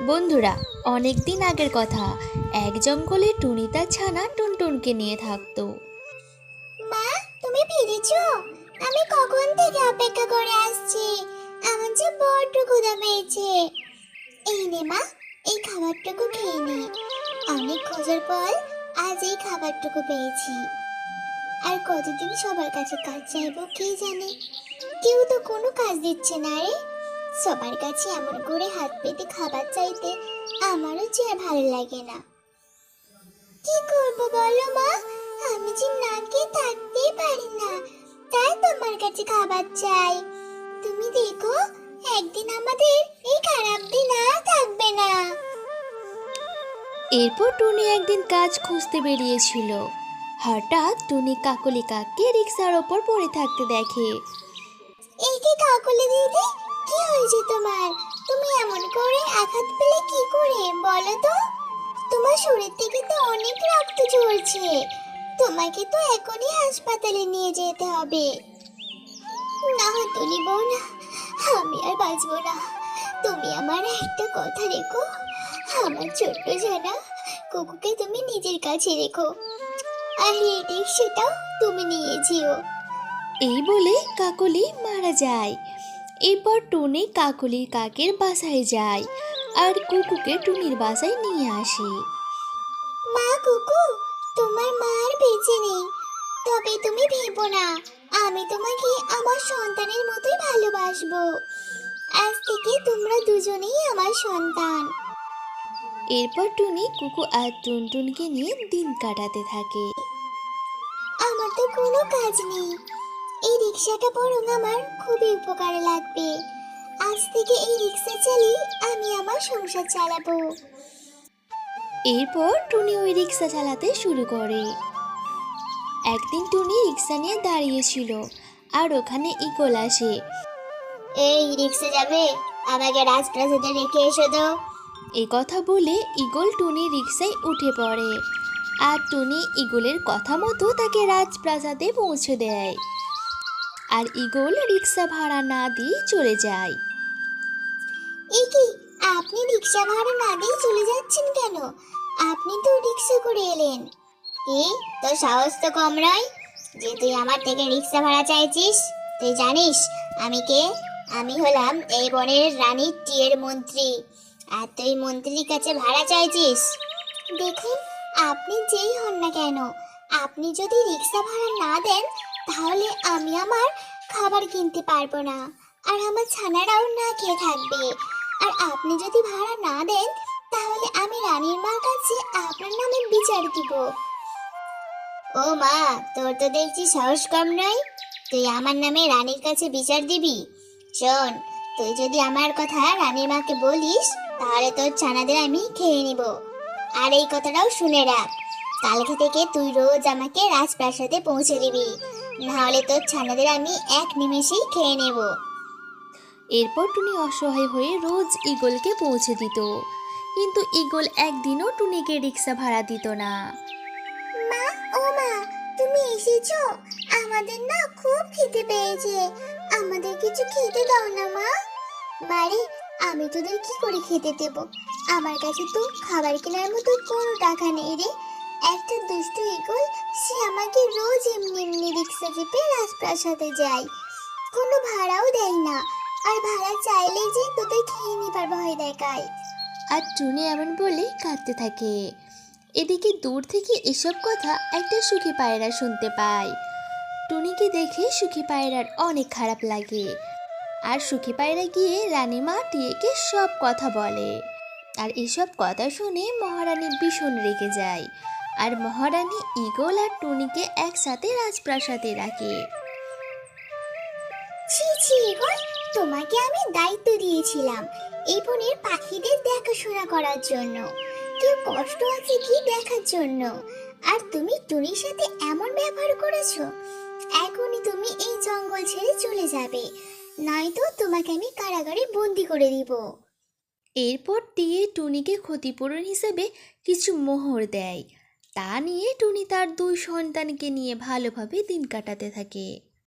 বন্ধুরা, অনেক দিন আগের কথা। এক জঙ্গলে টুনি তার ছানা টুনটুনকে নিয়ে থাকতো। মা, তুমি ফিরেছো? আমি কখন থেকে অপেক্ষা করে আসছি। আমার যে বড্ড ক্ষুধা পেয়েছে। এই নে মা, এই খাবারটুকু খেয়ে নে। অনেক খোঁজার পর আজ এই খাবারটুকু পেয়েছি। আর কতদিন সবার কাছে কাজ চাইবো কে জানে। কেউ তো কোনো কাজ দিচ্ছে না রে। সবার কাছে এমন করে হাত পেতে খাবার চাইতে আমারও যে আর ভালো লাগে না। কি করবো বলো মা, আমি যে না খেয়ে থাকতেই পারি না, তাই তোমার কাছে খাবার চাই। তুমি দেখো, একদিন আমাদের এই খারাপ দিন আর থাকবে না। এরপর টুনি একদিন কাজ খুঁজতে বেরিয়েছিল। হঠাৎ টুনি কাকলি কাককে রিক্সার ওপর পড়ে থাকতে দেখে। এই কি কাকুলি দিদি, কি হয়েছে তোমার? তুমি এমন করে আঘাত পেলে কি করে বলো তো? তোমার শরীর থেকে তো অনেক রক্ত ঝরছে। তোমাকে তো এখনই হাসপাতালে নিয়ে যেতে হবে। না তুমি বউ না, আমি আর বাঁচবো না। তুমি আমার একটা কথা রেখো, আমার ছোট্ট জানা কুকুকে তুমি নিজের কাছে রেখো। আর এই রিক্সাটাও তুমি নিয়ে যেও। এই বলে কাকলি মারা যায়। এরপর টুনি কাকলির কাকের বাসায় যায় আর কুকুকে টুনির বাসায় নিয়ে আসে। মা কুকু, তোমার মা আর বেঁচে নেই, তবে তুমি ভেবো না, আমি তোমাকে আমার সন্তানের মতোই ভালোবাসবো। আজ থেকে তোমরা দুজনেই আমার সন্তান। এরপর টুনি কুকু আর টুনটুনকে নিয়ে দিন কাটাতে থাকে। আমার তো কোনো কাজ নেই, এই রিক্সাটা বরং আমার খুবই উপকারে লাগবে। আজ থেকে এই রিক্সা চালিয়ে আমি আমার সংসার চালাবো। এরপর টুনি ওই রিক্সা চালাতে শুরু করে। একদিন টুনি রিক্সা নিয়ে দাঁড়িয়েছিল আর ওখানে ইগল আসে। এই রিক্সা যাবে, আমাকে রাজপ্রাসাদে রেখে এসো তো। এই কথা বলে ইগল টুনি রিক্সায় উঠে পড়ে আর টুনি ইগলের কথা মতো তাকে রাজপ্রাসাদে পৌঁছে দেয়। আর ইগল রিক্সা ভাড়া না দিয়ে চলে যায়। এই কি, আপনি রিক্সা ভাড়া না দিয়ে চলে যাচ্ছেন কেন? আপনি তো রিক্সা করে এলেন। কি, তোর সাহস তো কম নয় যে তুই আমার থেকে রিক্সা ভাড়া চাইছিস? তুই জানিস আমি কে? আমি হলাম এই বনের রানী টিয়ের মন্ত্রী। আর তুই মন্ত্রীর কাছে ভাড়া চাইছিস? দেখুন, আপনি যেই হন না কেন, আপনি যদি রিক্সা ভাড়া না দেন, তাহলে আমি আমার খাবার কিনতে পারবো না, আর আমার ছানারাও না খেয়ে থাকবে। আর আপনি যদি ভাড়া না দেন, তাহলে আমি রানীর মার কাছে আপনার নামে বিচার দিব। ও মা, তোর তো দেখছি সাহস কম নয়, তুই আমার নামে রানীর কাছে বিচার দিবি? শোন, তুই যদি আমার কথা রানীর মাকে বলিস, তাহলে তোর ছানাদের আমি খেয়ে নিব। আর এই কথাটাও শুনে রাখ, কালকে থেকে তুই রোজ আমাকে রাজপ্রাসাদে পৌঁছে দিবি, নাহলে তোর ছানাদের আমি এক নিমেষেই খেয়ে নেব। এরপর টুনি অসহায় হয়ে রোজ ইগলকে পৌঁছে দিত, কিন্তু ইগল একদিনও টুনিকে রিক্সা ভাড়া দিত না। মা, ও মা, তুমি এসেছো? আমাদের না খুব খেতে পেয়েছে, আমাদের কিছু খেতে দাও না মা। মারে, আমি তোদের কি করে খেতে দেব? আমার কাছে তো খাবার কেনার মতো কোনো টাকা নেই রে। একটা দুষ্টু ইগল, সে আমাকে রোজ এমনি এমনি রিক্সা চেপে রাজপ্রাসাদে যায়, কোনো ভাড়াও দেয় না। আর ভাড়া চাইলে যে তোদের খেয়ে নিবার ভয় দেখায়। আর টুনি এমন বলে কাঁদতে থাকে। এদিকে দূর থেকে এসব কথা একটা সুখী পায়রা শুনতে পায়। টুনিকে দেখে সুখী পায়রার অনেক খারাপ লাগে। আর সুখী পায়রা গিয়ে রানীমা টিয়েকে সব কথা বলে। আর এসব কথা শুনে মহারানী ভীষণ রেগে যায়। আর মহারানী ঈগল আর টুনিকে একসাথে রাজপ্রাসাদে রাখে। ছি ছি ইগল, তোমাকে আমি দায়িত্ব দিয়েছিলাম এই বনের পাখিদের দেখাশোনা করার জন্য, কেউ কষ্ট আছে কি দেখার জন্য, আর তুমি টুনির সাথে এমন ব্যবহার করেছো। এখনই তুমি এই জঙ্গল ছেড়ে চলে যাবে, নয়তো তোমাকে আমি কারাগারে বন্দি করে দিব। এরপর টিয়ে টুনিকে ক্ষতিপূরণ হিসেবে কিছু মোহর দেয়। তা নিয়ে টুনি তার দুই সন্তানকে নিয়ে ভালোভাবে দিন কাটাতে থাকে।